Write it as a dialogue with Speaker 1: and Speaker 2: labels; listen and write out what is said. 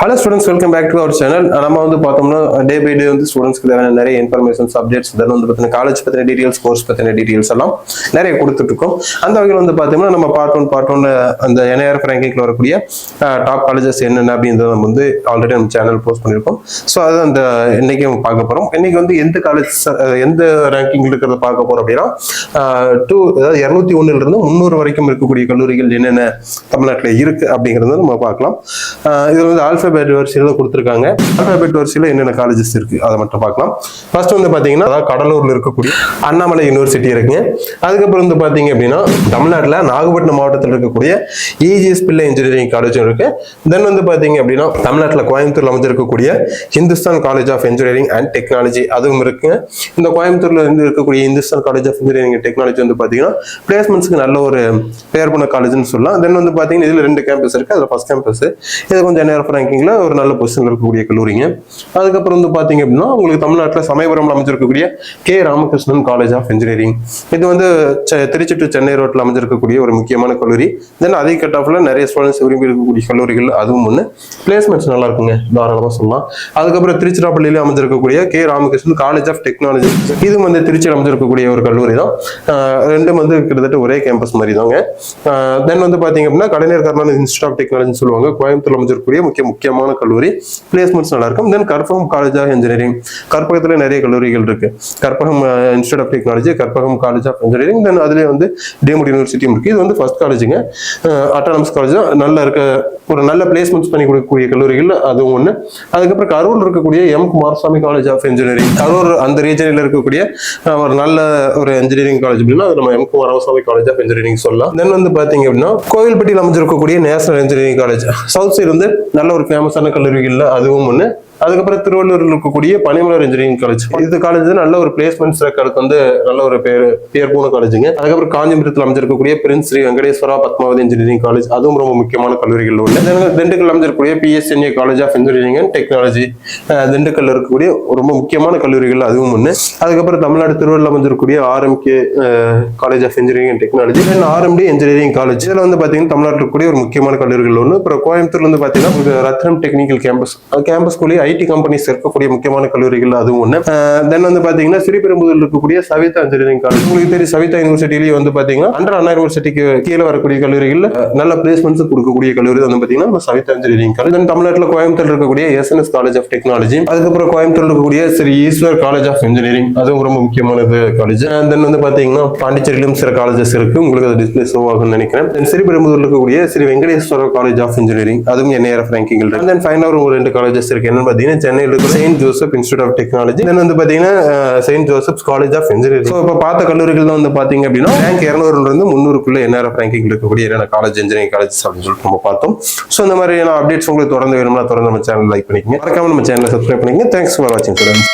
Speaker 1: Hello students, welcome back to our channel. நம்ம வந்து பார்த்தோம்னா டே பை டே வந்து ஸ்டூடெண்ட்ஸ்க்கு தேவையான நிறைய இன்ஃபர்மேஷன் சப்ஜெக்ட்ஸ் தென் வந்து பார்த்தீங்கன்னா காலேஜ் பற்றின டீடைல்ஸ் கோர்ஸ் பற்றின டீடைல்ஸ் எல்லாம் நிறைய கொடுத்துட்டு இருக்கோம். அந்த வகையில் வந்து பார்த்தீங்கன்னா நம்ம பார்ட் ஒன் அந்த NIRF ரேங்கிங்ல வரக்கூடிய டாப் காலேஜஸ் என்னென்ன அப்படின்றத நம்ம வந்து ஆல்ரெடி நம்ம சேனல் போஸ்ட் பண்ணியிருக்கோம். ஸோ அது அந்த இன்னைக்கு நம்ம பார்க்க போகிறோம். இன்னைக்கு வந்து எந்த காலேஜ் எந்த ரேங்கிங் இருக்கிறத பார்க்க போகிறோம் அப்படின்னா அதாவது 201 இருந்து 300 வரைக்கும் இருக்கக்கூடிய கல்லூரிகள் என்னென்ன தமிழ்நாட்டில் இருக்கு அப்படிங்கிறத நம்ம பார்க்கலாம். இதில் வந்து ஆல்பபெட் வரிசையில் கொடுத்துருக்காங்க. ஆல்பபெட் வரிசையில் என்னென்ன காலேஜஸ் இருக்கு அதை மட்டும் பார்க்கலாம். ஃபர்ஸ்ட் வந்து பார்த்தீங்கன்னா அதாவது கடலூர்ல இருக்கக்கூடிய அண்ணாமலை யூனிவர்சிட்டி இருக்குங்க. அதுக்கப்புறம் வந்து பார்த்தீங்க அப்படின்னா தமிழ்நாட்டில் நாகப்பட்டினம் மாவட்டத்தில் இருக்கக்கூடிய EGS பிள்ளை இன்ஜினியரிங் காலேஜும் இருக்கு. தென் வந்து பார்த்தீங்க அப்படின்னா தமிழ்நாட்டில் கோயம்புத்தூர்ல அமைஞ்சிருக்கக்கூடிய Hindustan college of engineering and technology அதுவும் இருக்குங்க. இந்த கோயம்புத்தூர்ல இருந்து இருக்கக்கூடிய Hindustan college of engineering and technology வந்து பார்த்தீங்கன்னா பிளேஸ்மெண்ட்ஸ்க்கு நல்ல ஒரு பெயர் பண்ண காலேஜ்னு சொல்லலாம். தென் வந்து பார்த்தீங்கன்னா இதில் 2 கேம்பஸ் இருக்கு. அதில் ஃபர்ஸ்ட் கேம்பஸ் இது கொஞ்சம் NIRF ரேங்கிங்ல ஒரு நல்ல பொசிஷன்ல இருக்கக்கூடிய கல்லூரிங்க. அதுக்கப்புறம் வந்து பாத்தீங்க அப்படின்னா உங்களுக்கு தமிழ்நாட்டில் சமயபுரம்ல அமைஞ்சிருக்கக்கூடிய ராமகிருஷ்ணன் காலேஜ் ஆஃப் இன்ஜினியரிங் இது வந்து திருச்சி டு சென்னை ரோட்ல அமைஞ்சிருக்கக்கூடிய ஒரு முக்கியமான கல்லூரி. தென் அதே கட் ஆஃப்ல நிறைய ஸ்டூடெண்ட்ஸ் விரும்பி இருக்கக்கூடிய கல்லூரிகள் அதுவும் ஒன்று. பிளேஸ்மெண்ட்ஸ் நல்லா இருக்குங்க, தாராளமா சொல்லலாம். அதுக்கப்புறம் திருச்சிராப்பள்ளியில அமைஞ்சிருக்கக்கூடிய ராமகிருஷ்ணன் காலேஜ் ஆஃப் டெக்னாலஜி இதுவும் வந்து திருச்சியில் அமைஞ்சிருக்கக்கூடிய ஒரு கல்லூரி தான். ரெண்டும் வந்து கிட்டத்தட்ட ஒரே கேம்பஸ் மாதிரி தாங்க. தென் வந்து பாத்தீங்க அப்படின்னா Kalaignar Karunanidhi institute of technology சொல்லுவாங்க. கோயம்புத்தூர்ல அமைஞ்சிருக்கக்கூடிய முக்கியமான கல்லூரி. பிளேஸ்மெண்ட்ஸ் நல்லா இருக்கும். Then Karpagam college of engineering கற்பகத்துல நிறைய கல்லூரிகள் இருக்கு. Karpagam institute of technology, Karpagam college of engineering, then அதுலேயே வந்து டீம்டு யூனிவர்சிட்டியும் இருக்கு. இது வந்து ஃபர்ஸ்ட் காலேஜுங்க. அட்டானமஸ் காலேஜ் நல்லா இருக்க ஒரு நல்ல பிளேஸ்மெண்ட்ஸ் பண்ணி கொடுக்கக்கூடிய கல்லூரிகள் அதுவும் ஒன்று. அதுக்கப்புறம் கரூர் இருக்கக்கூடிய Kumarasamy college of engineering Karur அந்த ரீஜனில் இருக்கக்கூடிய ஒரு நல்ல ஒரு இன்ஜினியரிங் காலேஜ் அப்படின்னா அது நம்ம குமாரசாமி காலேஜ் ஆஃப் இன்ஜினியரிங் சொல்லலாம். தென் வந்து பாத்தீங்க அப்படின்னா கோவில்பட்டியில் அமைஞ்சிருக்கக்கூடிய national engineering college south side வந்து நல்ல ஒரு ஃபேமஸான கல்லூரிகள்ல அதுவும் ஒண்ணு. அதுக்கப்புறம் திருவள்ளூரில் இருக்கக்கூடிய பனிமலர் இன்ஜினியரிங் காலேஜ் இது காலேஜ் நல்ல ஒரு பிளேஸ்மெண்ட்ஸ் ரெக்கார்டுக்கு வந்து நல்ல ஒரு பேர் போன காலேஜுங்க. அதுக்கப்புறம் காஞ்சிபுரத்தில் அமைஞ்சிருக்கக்கூடிய prince Shri Venkateswara Padmavathi engineering college அதுவும் ரொம்ப முக்கியமான கல்லூரிகள் ஒன்று. திண்டுக்கல் அமைஞ்சிருக்கக்கூடிய PSNA college of engineering and technology திண்டுக்கல்ல இருக்கக்கூடிய ரொம்ப முக்கியமான கல்லூரிகள் அதுவும் ஒன்று. அதுக்கப்புறம் தமிழ்நாடு திருவள்ளூர் அமைஞ்சிருக்கக்கூடிய RMK college of engineering and technology then RMD engineering college இதுல வந்து பாத்தீங்கன்னா தமிழ்நாட்டில் இருக்கக்கூடிய ஒரு முக்கியமான கல்லூரிகள் ஒன்று. அப்புறம் கோயம்புத்தூர்ல வந்து பாத்தீங்கன்னா ரத்னம் டெக்னிக்கல் கேம்பஸ்குள்ளேயே IT கம்பெனிஸ் இருக்கக்கூடிய முக்கியமான கல்லூரிகள் அதுவும் ஒன்று. தென் வந்து பாத்தீங்கன்னா ஸ்ரீபெரும்புதூர்ல இருக்கக்கூடிய சவிதா இன்ஜினியரிங் காலேஜ் உங்களுக்கு தெரியும். சவிதா யூனிவர்சிட்டிலேயே வந்து பாத்தீங்கன்னா அண்ணா யூனிவர்சிட்டிக்கு கீழே வரக்கூடிய கல்லூரிகள் நல்ல பிளேஸ்மெண்ட்ஸ் கொடுக்கக்கூடிய கல்லூரி வந்து பாத்தீங்கன்னா சவிதா இன்ஜினியரிங் காலேஜ். தென் தமிழ்நாட்டில் கோயம்புத்தூர் இருக்கக்கூடிய SNS காலேஜ் ஆஃப் டெக்னாலஜி அதுக்கப்புறம் கோயம்புத்தூர் இருக்கக்கூடிய Sri Eshwar college of engineering அதுவும் ரொம்ப முக்கியமானது காலேஜ். தென் வந்து பாத்தீங்கன்னா பாண்டிச்சேரியிலும் சில காலேஜஸ் இருக்கு. உங்களுக்கு அது டிஸ்பிளே ஷோ ஆகும்னு நினைக்கிறேன். தென் ஸ்ரீபெரும்புதூர்ல இருக்கக்கூடிய Sri Venkateswara college of engineering அதுவும் NIRF ரேங்கிங் இருக்கு. தென் ஃபைனல் ஒரு 2 காலேஜஸ் இருக்கு. என்னன்னு பாத்தீங்கன்னா சென்னையில் இருக்கிற saint Joseph institute of technology then வந்து பாத்தீங்கன்னா saint Joseph's college of engineering. So இப்போ பார்த்த கல்லூரிகள் தான் வந்து பாத்தீங்க அப்படின்னா ரேங்க் 200 இருந்து 300க்குள்ள NIRF ரேங்கிங் இருக்கக்கூடிய என்னென்ன காலேஜ் இன்ஜினியரிங் காலேஜ் அப்படின்னு சொல்லிட்டு நம்ம பார்த்தோம். ஸோ இந்த மாதிரி அப்டேட்ஸ் உங்களுக்கு தொடர்ந்து வேணும்னா தொடர்ந்து நம்ம சேனல் லைக் பண்ணிக்கங்க. மறக்காம நம்ம சேனலை சப்ஸ்கிரைப் பண்ணிக்கங்க. தேங்க்ஸ் ஃபார் வாட்சிங்.